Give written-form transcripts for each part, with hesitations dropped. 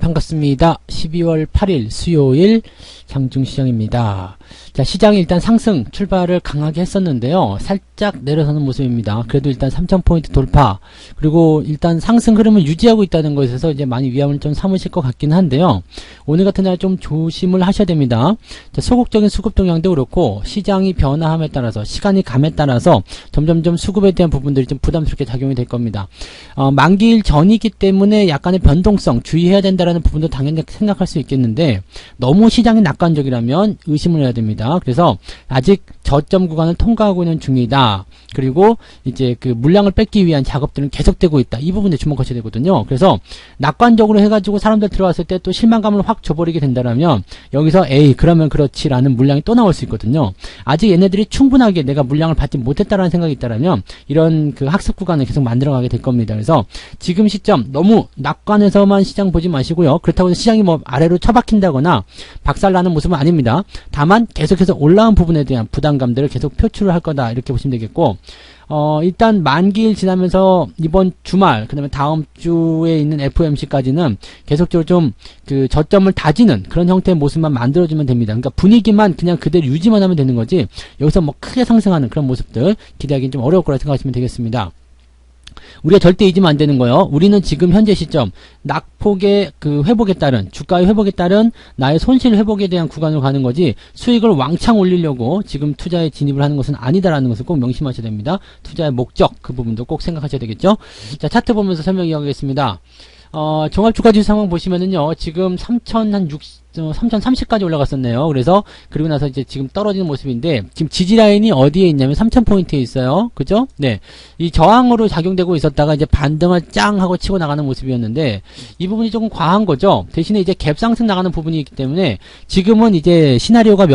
반갑습니다. 12월 8일 수요일 장중시장입니다. 자, 시장이 일단 상승 출발을 강하게 했었는데요. 살짝 내려서는 모습입니다. 그래도 일단 3000포인트 돌파, 그리고 일단 상승 흐름을 유지하고 있다는 것에서 이제 많이 위험을 좀 삼으실 것 같긴 한데요. 오늘 같은 날 좀 조심을 하셔야 됩니다. 자, 소극적인 수급 동향도 그렇고 시장이 변화함에 따라서, 시간이 감에 따라서 점점점 수급에 대한 부분들이 좀 부담스럽게 작용이 될 겁니다. 만기일 전이기 때문에 약간의 변동성 주의해야 된다라는 부분도 당연히 생각할 수 있겠는데, 너무 시장이 낙관적이라면 의심을 해야 됩니다. 그래서 아직 저점 구간을 통과하고 있는 중이다. 그리고 이제 그 물량을 뺏기 위한 작업들은 계속되고 있다. 이 부분에 주목하셔야 되거든요. 그래서 낙관적으로 해가지고 사람들 들어왔을 때 또 실망감을 확 줘버리게 된다라면 여기서 에이 그러면 그렇지라는 물량이 또 나올 수 있거든요. 아직 얘네들이 충분하게 내가 물량을 받지 못했다라는 생각이 있다라면 이런 그 학습 구간을 계속 만들어가게 될 겁니다. 그래서 지금 시점 너무 낙관해서만 시장 보지 마시고요. 그렇다고 해서 시장이 뭐 아래로 처박힌다거나 박살나는 모습은 아닙니다. 다만 계속해서 올라온 부분에 대한 부담감들을 계속 표출을 할 거다, 이렇게 보시면 되겠고, 일단 만기일 지나면서 이번 주말, 그 다음에 다음 주에 있는 FOMC까지는 계속적으로 좀 그 저점을 다지는 그런 형태의 모습만 만들어주면 됩니다. 그러니까 분위기만 그냥 그대로 유지만 하면 되는 거지, 여기서 뭐 크게 상승하는 그런 모습들 기대하기는 좀 어려울 거라 생각하시면 되겠습니다. 우리가 절대 잊으면 안 되는 거요. 우리는 지금 현재 시점 낙폭의 그 회복에 따른, 주가의 회복에 따른 나의 손실 회복에 대한 구간으로 가는 거지, 수익을 왕창 올리려고 지금 투자에 진입을 하는 것은 아니다라는 것을 꼭 명심하셔야 됩니다. 투자의 목적, 그 부분도 꼭 생각하셔야 되겠죠. 자, 차트 보면서 설명 이어가겠습니다. 종합주가지수 상황 보시면은요, 지금 3030까지 올라갔었네요. 그래서 그리고 나서 이제 지금 떨어지는 모습인데, 지금 지지라인이 어디에 있냐면 3000포인트에 있어요. 그죠? 네. 이 저항으로 작용되고 있었다가 이제 반등을 짱 하고 치고 나가는 모습이었는데, 이 부분이 조금 과한 거죠. 대신에 이제 갭 상승 나가는 부분이 있기 때문에 지금은 이제 시나리오가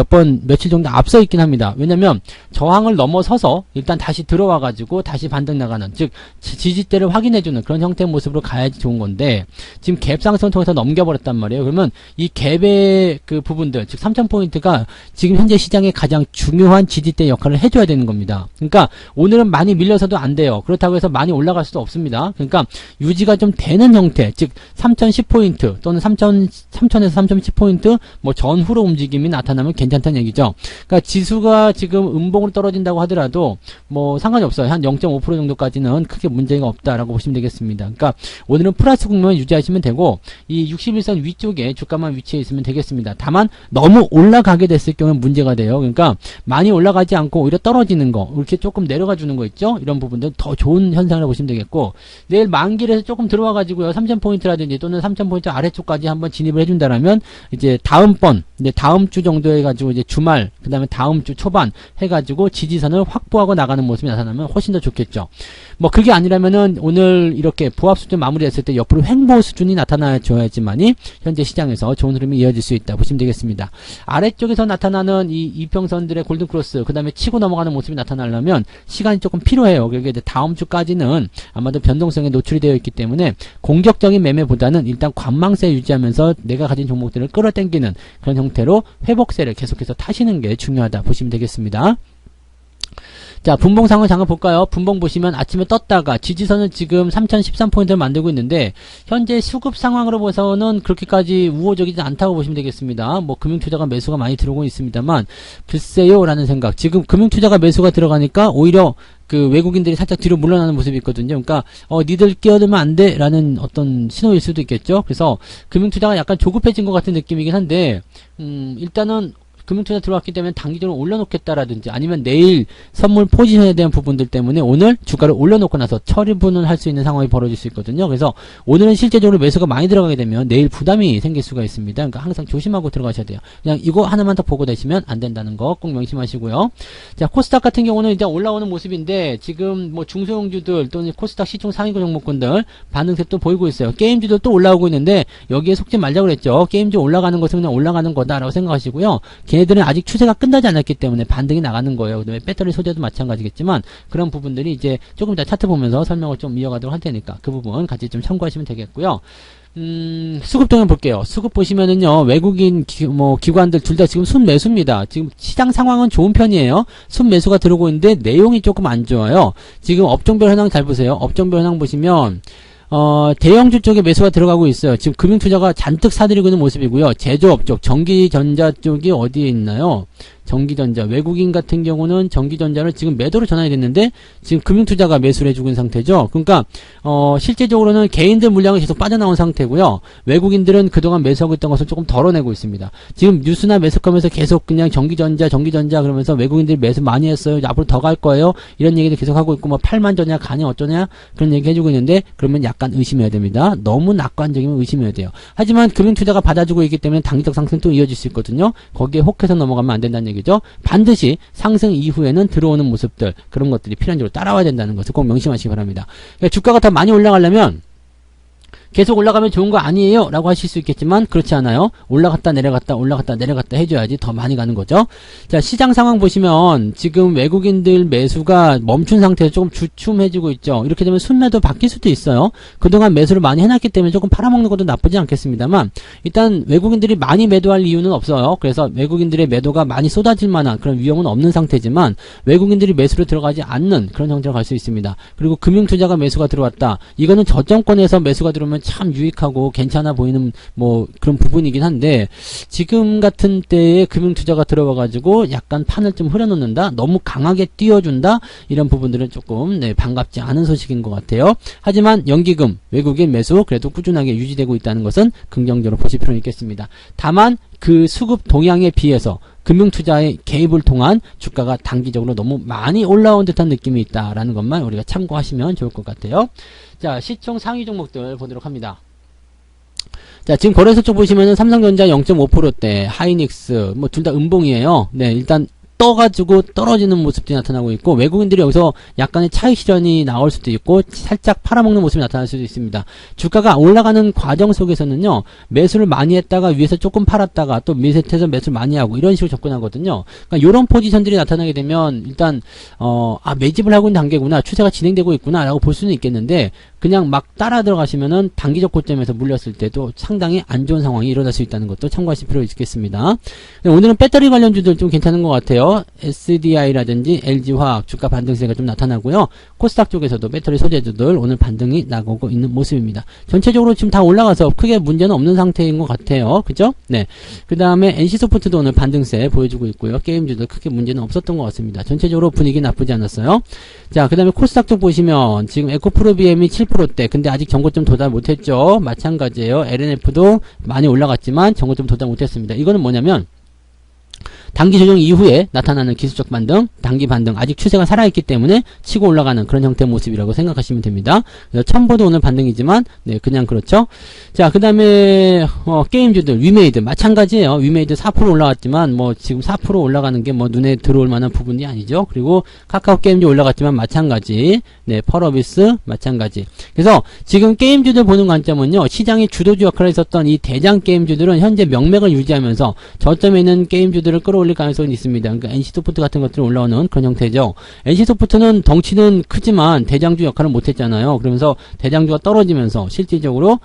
며칠 정도 앞서 있긴 합니다. 왜냐면 저항을 넘어서서 일단 다시 들어와 가지고 다시 반등 나가는, 즉 지지대를 확인해주는 그런 형태의 모습으로 가야지 좋은 건데, 지금 갭 상승을 통해서 넘겨버렸단 말이에요. 그러면 이 갭의 그 부분들, 즉 3000포인트가 지금 현재 시장의 가장 중요한 지지대 역할을 해줘야 되는 겁니다. 그러니까 오늘은 많이 밀려서도 안 돼요. 그렇다고 해서 많이 올라갈 수도 없습니다. 그러니까 유지가 좀 되는 형태, 즉 3010포인트 또는 3000에서 3010포인트 뭐 전후로 움직임이 나타나면 괜찮다는 얘기죠. 그러니까 지수가 지금 음봉으로 떨어진다고 하더라도 뭐 상관이 없어요. 한 0.5% 정도까지는 크게 문제가 없다라고 보시면 되겠습니다. 그러니까 오늘은 플러스 국면을 유지하시면 되고, 이 61선 위쪽에 주가만 위치해 있으면 되겠습니다. 다만 너무 올라가게 됐을 경우는 문제가 돼요. 그러니까 많이 올라가지 않고 오히려 떨어지는 거, 이렇게 조금 내려가 주는 거 있죠? 이런 부분들 더 좋은 현상이라고 보시면 되겠고, 내일 만기일에서 조금 들어와 가지고요, 3000포인트라든지 또는 3000포인트 아래쪽까지 한번 진입을 해준다라면 이제 다음번, 이제 다음 주 정도 해가지고 이제 주말, 그 다음에 다음 주 초반 해가지고 지지선을 확보하고 나가는 모습이 나타나면 훨씬 더 좋겠죠. 뭐 그게 아니라면은 오늘 이렇게 보합 수준 마무리했을 때 옆으로 횡보 수준이 나타나줘야지만이 현재 시장에서 좋은 흐름이 이어질 수 있다 보시면 되겠습니다. 아래쪽에서 나타나는 이 이평선들의 골든크로스, 그 다음에 치고 넘어가는 모습이 나타나려면 시간이 조금 필요해요. 그게 이제 다음 주까지는 아마도 변동성에 노출이 되어 있기 때문에 공격적인 매매보다는 일단 관망세 유지하면서 내가 가진 종목들을 끌어당기는 그런 형태로 회복세를 계속해서 타시는 게 중요하다 보시면 되겠습니다. 자, 분봉 상황 잠깐 볼까요? 분봉 보시면 아침에 떴다가 지지선은 지금 3013포인트를 만들고 있는데, 현재 수급 상황으로 봐서는 그렇게까지 우호적이지 않다고 보시면 되겠습니다. 뭐 금융투자가 매수가 많이 들어오고 있습니다만, 글쎄요 라는 생각. 지금 금융투자가 매수가 들어가니까 오히려 그 외국인들이 살짝 뒤로 물러나는 모습이 있거든요. 그러니까 니들 끼어들면 안 돼 라는 어떤 신호일 수도 있겠죠. 그래서 금융투자가 약간 조급해진 것 같은 느낌이긴 한데, 일단은 금융투자 들어왔기 때문에 단기적으로 올려놓겠다라든지, 아니면 내일 선물 포지션에 대한 부분들 때문에 오늘 주가를 올려놓고 나서 처리분을 할 수 있는 상황이 벌어질 수 있거든요. 그래서 오늘은 실제적으로 매수가 많이 들어가게 되면 내일 부담이 생길 수가 있습니다. 그러니까 항상 조심하고 들어가셔야 돼요. 그냥 이거 하나만 더 보고 되시면 안 된다는 거 꼭 명심하시고요. 자, 코스닥 같은 경우는 이제 올라오는 모습인데, 지금 뭐 중소형주들 또는 코스닥 시총 상위권 종목군들 반등세도 보이고 있어요. 게임주들 또 올라오고 있는데 여기에 속지 말자고 그랬죠. 게임주 올라가는 것은 그냥 올라가는 거다라고 생각하시고요. 걔네들은 아직 추세가 끝나지 않았기 때문에 반등이 나가는 거예요. 그다음에 배터리 소재도 마찬가지겠지만 그런 부분들이 이제 조금 이따 차트 보면서 설명을 좀 이어가도록 할 테니까 그 부분 같이 좀 참고하시면 되겠고요. 수급 동향 볼게요. 수급 보시면은요, 외국인 기관들 둘 다 지금 순매수입니다. 지금 시장 상황은 좋은 편이에요. 순매수가 들어오고 있는데 내용이 조금 안 좋아요. 지금 업종별 현황 잘 보세요. 업종별 현황 보시면 대형주 쪽에 매수가 들어가고 있어요. 지금 금융투자가 잔뜩 사들이고 있는 모습이고요. 제조업 쪽, 전기전자 쪽이 어디에 있나요? 전기전자, 외국인 같은 경우는 전기전자를 지금 매도로 전환이 됐는데 지금 금융투자가 매수를 해주고 있는 상태죠. 그러니까 실제적으로는 개인들 물량이 계속 빠져나온 상태고요. 외국인들은 그동안 매수하고 있던 것을 조금 덜어내고 있습니다. 지금 뉴스나 매수하면서 계속 그냥 전기전자 그러면서 외국인들이 매수 많이 했어요. 앞으로 더 갈 거예요. 이런 얘기도 계속 하고 있고 뭐 팔만 저냐 가냐 어쩌냐 그런 얘기 해주고 있는데 그러면 약간 의심해야 됩니다. 너무 낙관적이면 의심해야 돼요. 하지만 금융투자가 받아주고 있기 때문에 단기적 상승 또 이어질 수 있거든요. 거기에 혹해서 넘어가면 안 된다는 얘기죠. 반드시 상승 이후에는 들어오는 모습들 그런 것들이 필연적으로 따라와야 된다는 것을 꼭 명심하시기 바랍니다. 그러니까 주가가 더 많이 올라가려면 계속 올라가면 좋은 거 아니에요? 라고 하실 수 있겠지만 그렇지 않아요. 올라갔다 내려갔다 해줘야지 더 많이 가는 거죠. 자, 시장 상황 보시면 지금 외국인들 매수가 멈춘 상태에서 조금 주춤해지고 있죠. 이렇게 되면 순매도 바뀔 수도 있어요. 그동안 매수를 많이 해놨기 때문에 조금 팔아먹는 것도 나쁘지 않겠습니다만 일단 외국인들이 많이 매도할 이유는 없어요. 그래서 외국인들의 매도가 많이 쏟아질 만한 그런 위험은 없는 상태지만 외국인들이 매수로 들어가지 않는 그런 형태로 갈 수 있습니다. 그리고 금융투자가 매수가 들어왔다. 이거는 저점권에서 매수가 들어오면 참 유익하고 괜찮아 보이는 뭐 그런 부분이긴 한데 지금 같은 때에 금융투자가 들어와가지고 약간 판을 좀 흐려놓는다, 너무 강하게 띄워준다 이런 부분들은 조금 반갑지 않은 소식인 것 같아요. 하지만 연기금 외국인 매수 그래도 꾸준하게 유지되고 있다는 것은 긍정적으로 보실 필요는 있겠습니다. 다만 그 수급 동향에 비해서 금융투자의 개입을 통한 주가가 단기적으로 너무 많이 올라온 듯한 느낌이 있다라는 것만 우리가 참고하시면 좋을 것 같아요. 자, 시총 상위 종목들 보도록 합니다. 자, 지금 거래소 쪽 보시면은 삼성전자 0.5%대, 하이닉스, 뭐 둘 다 음봉이에요. 네, 일단 떠가지고 떨어지는 모습들이 나타나고 있고 외국인들이 여기서 약간의 차익 실현이 나올 수도 있고 살짝 팔아먹는 모습이 나타날 수도 있습니다. 주가가 올라가는 과정 속에서는요 매수를 많이 했다가 위에서 조금 팔았다가 또 밑에서 매수를 많이 하고 이런 식으로 접근하거든요. 그러니까 이런 포지션들이 나타나게 되면 일단 매집을 하고 있는 단계구나, 추세가 진행되고 있구나 라고 볼 수는 있겠는데 그냥 막 따라 들어가시면은 단기적 고점에서 물렸을 때도 상당히 안 좋은 상황이 일어날 수 있다는 것도 참고하실 필요가 있겠습니다. 오늘은 배터리 관련주들 좀 괜찮은 것 같아요. SDI라든지 LG화학 주가 반등세가 좀 나타나고요. 코스닥 쪽에서도 배터리 소재주들 오늘 반등이 나오고 있는 모습입니다. 전체적으로 지금 다 올라가서 크게 문제는 없는 상태인 것 같아요. 그죠? 네. 그 다음에 NC소프트도 오늘 반등세 보여주고 있고요. 게임주도 크게 문제는 없었던 것 같습니다. 전체적으로 분위기 나쁘지 않았어요. 자, 그 다음에 코스닥 쪽 보시면 지금 에코프로비엠이 7%대 근데 아직 정고점 도달 못했죠. 마찬가지예요. LNF도 많이 올라갔지만 정고점 도달 못했습니다. 이거는 뭐냐면 단기 조정 이후에 나타나는 기술적 반등, 단기 반등, 아직 추세가 살아있기 때문에 치고 올라가는 그런 형태의 모습이라고 생각하시면 됩니다. 그래서 첨보도 오늘 반등이지만, 네, 그냥 그렇죠. 자, 그 다음에, 게임주들, 위메이드, 마찬가지예요. 위메이드 4% 올라갔지만, 뭐, 지금 4% 올라가는 게 뭐, 눈에 들어올 만한 부분이 아니죠. 그리고 카카오 게임주 올라갔지만, 마찬가지. 네, 펄어비스, 마찬가지. 그래서, 지금 게임주들 보는 관점은요, 시장의 주도주 역할을 했었던 이 대장 게임주들은 현재 명맥을 유지하면서, 저점에 있는 게임주들을 끌어올릴 가능성이 있습니다. 그러니까 NC소프트 같은 것들이 올라오는 그런 형태죠. NC소프트는 덩치는 크지만 대장주 역할을 못했잖아요. 그러면서 대장주가 떨어지면서 실질적으로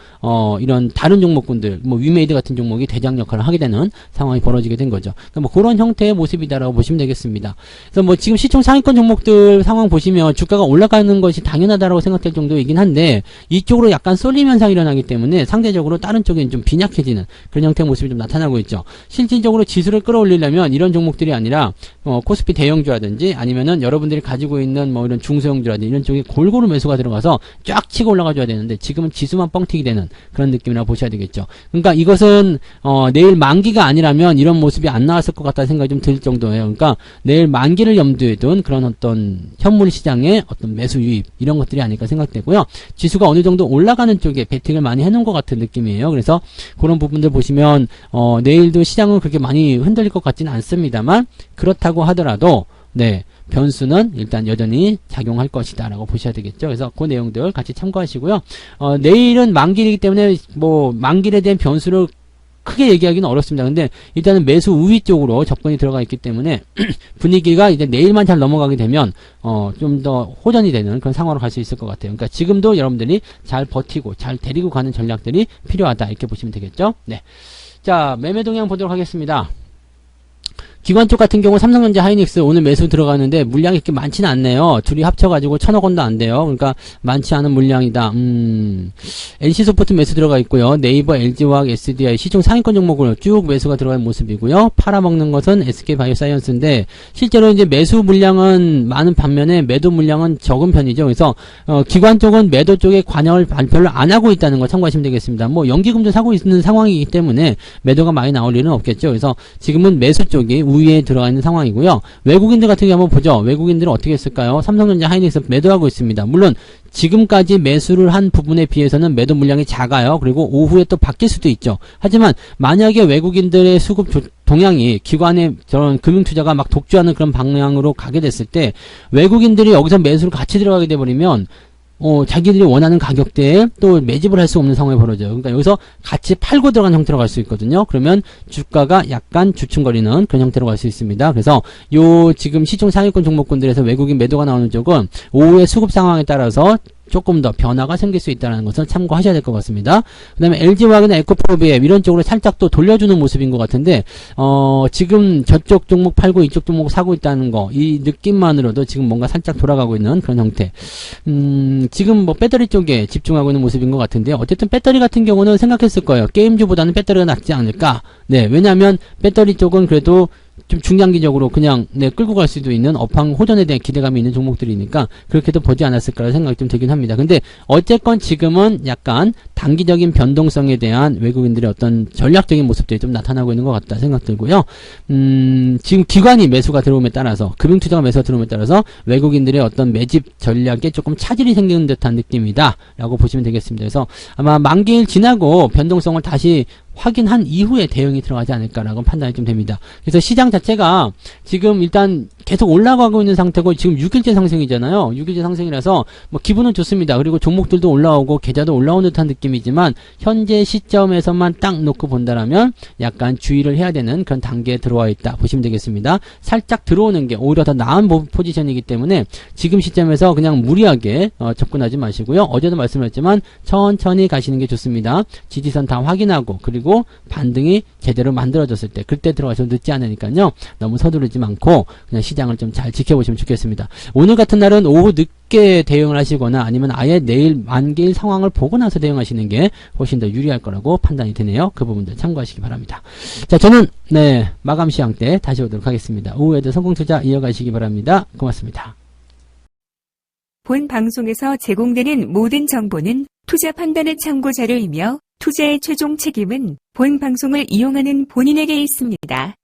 이런 다른 종목군들, 뭐 위메이드 같은 종목이 대장 역할을 하게 되는 상황이 벌어지게 된 거죠. 그러니까 뭐 그런 형태의 모습이다라고 보시면 되겠습니다. 그래서 뭐 지금 시총 상위권 종목들 상황 보시면 주가가 올라가는 것이 당연하다라고 생각될 정도이긴 한데 이쪽으로 약간 쏠림 현상이 일어나기 때문에 상대적으로 다른 쪽에는 좀 빈약해지는 그런 형태의 모습이 좀 나타나고 있죠. 실질적으로 지수를 끌어올리려면 이런 종목들이 아니라 코스피 대형주라든지 아니면은 여러분들이 가지고 있는 뭐 이런 중소형주라든지 이런 쪽에 골고루 매수가 들어가서 쫙 치고 올라가줘야 되는데 지금은 지수만 뻥튀기 되는 그런 느낌이라고 보셔야 되겠죠. 그러니까 이것은 내일 만기가 아니라면 이런 모습이 안 나왔을 것 같다는 생각이 좀 들 정도예요. 그러니까 내일 만기를 염두에 둔 그런 어떤 현물 시장의 어떤 매수 유입 이런 것들이 아닐까 생각되고요. 지수가 어느 정도 올라가는 쪽에 베팅을 많이 해놓은 것 같은 느낌이에요. 그래서 그런 부분들 보시면 내일도 시장은 그렇게 많이 흔들릴 것 같지는 않습니다만 그렇다고 하더라도 네 변수는 일단 여전히 작용할 것이다 라고 보셔야 되겠죠. 그래서 그 내용들 같이 참고하시고요. 내일은 만기이기 때문에 뭐 만기에 대한 변수를 크게 얘기하기는 어렵습니다. 근데 일단은 매수 우위 쪽으로 접근이 들어가 있기 때문에 분위기가 이제 내일만 잘 넘어가게 되면 좀 더 호전이 되는 그런 상황으로 갈 수 있을 것 같아요. 그러니까 지금도 여러분들이 잘 버티고 잘 데리고 가는 전략들이 필요하다 이렇게 보시면 되겠죠. 네. 자, 매매 동향 보도록 하겠습니다. 기관 쪽 같은 경우 삼성전자 하이닉스 오늘 매수 들어가는데 물량이 그렇게 많지는 않네요. 둘이 합쳐가지고 1,000억 원도 안 돼요. 그러니까 많지 않은 물량이다. NC소프트 매수 들어가 있고요. 네이버, LG화학, SDI 시중 상위권 종목으로 쭉 매수가 들어간 모습이고요. 팔아먹는 것은 SK바이오사이언스인데 실제로 이제 매수 물량은 많은 반면에 매도 물량은 적은 편이죠. 그래서 기관 쪽은 매도 쪽에 관여를 별로 안 하고 있다는 거 참고하시면 되겠습니다. 뭐 연기금도 사고 있는 상황이기 때문에 매도가 많이 나올 일은 없겠죠. 그래서 지금은 매수 쪽이 우위에 들어가 있는 상황이고요. 외국인들 같은 경우 한번 보죠. 외국인들은 어떻게 했을까요? 삼성전자 하이닉스 매도하고 있습니다. 물론 지금까지 매수를 한 부분에 비해서는 매도 물량이 작아요. 그리고 오후에 또 바뀔 수도 있죠. 하지만 만약에 외국인들의 수급 동향이 기관의 저런 금융투자가 막 독주하는 그런 방향으로 가게 됐을 때 외국인들이 여기서 매수를 같이 들어가게 돼버리면 자기들이 원하는 가격대에 또 매집을 할 수 없는 상황이 벌어져요. 그러니까 여기서 같이 팔고 들어간 형태로 갈 수 있거든요. 그러면 주가가 약간 주춤거리는 그런 형태로 갈 수 있습니다. 그래서 지금 시중 상위권 종목군들에서 외국인 매도가 나오는 쪽은 오후의 수급 상황에 따라서 조금 더 변화가 생길 수 있다는 것을 참고하셔야 될 것 같습니다. 그 다음에 LG화학이나 에코프로비엠 이런 쪽으로 살짝 또 돌려주는 모습인 것 같은데 지금 저쪽 종목 팔고 이쪽 종목 사고 있다는 거 이 느낌만으로도 지금 뭔가 살짝 돌아가고 있는 그런 형태. 지금 뭐 배터리 쪽에 집중하고 있는 모습인 것 같은데 어쨌든 배터리 같은 경우는 생각했을 거예요. 게임주보다는 배터리가 낫지 않을까. 네, 왜냐하면 배터리 쪽은 그래도 좀 중장기적으로 그냥 끌고 갈 수도 있는 업황 호전에 대한 기대감이 있는 종목들이니까 그렇게도 보지 않았을까라는 생각이 좀 들긴 합니다. 근데 어쨌건 지금은 약간 단기적인 변동성에 대한 외국인들의 어떤 전략적인 모습들이 좀 나타나고 있는 것 같다 생각 들고요. 지금 기관이 매수가 들어옴에 따라서 금융투자가 매수가 들어옴에 따라서 외국인들의 어떤 매집 전략에 조금 차질이 생기는 듯한 느낌이다 라고 보시면 되겠습니다. 그래서 아마 만기일 지나고 변동성을 다시 확인한 이후에 대응이 들어가지 않을까라고 판단이 좀 됩니다. 그래서 시장 자체가 지금 일단 계속 올라가고 있는 상태고 지금 6일째 상승이잖아요. 6일째 상승이라서 뭐 기분은 좋습니다. 그리고 종목들도 올라오고 계좌도 올라오는 듯한 느낌이지만 현재 시점에서만 딱 놓고 본다라면 약간 주의를 해야 되는 그런 단계에 들어와 있다 보시면 되겠습니다. 살짝 들어오는 게 오히려 더 나은 포지션이기 때문에 지금 시점에서 그냥 무리하게 접근하지 마시고요. 어제도 말씀드렸지만 천천히 가시는 게 좋습니다. 지지선 다 확인하고 그리고 반등이 제대로 만들어졌을 때 그때 들어가셔도 늦지 않으니까요. 너무 서두르지 않고 그냥 시장을 좀 잘 지켜보시면 좋겠습니다. 오늘 같은 날은 오후 늦게 대응을 하시거나 아니면 아예 내일 만기일 상황을 보고 나서 대응하시는 게 훨씬 더 유리할 거라고 판단이 되네요. 그 부분들 참고하시기 바랍니다. 자, 저는 마감 시황 때 다시 오도록 하겠습니다. 오후에도 성공투자 이어가시기 바랍니다. 고맙습니다. 본 방송에서 제공되는 모든 정보는 투자 판단의 참고 자료이며 투자의 최종 책임은 본 방송을 이용하는 본인에게 있습니다.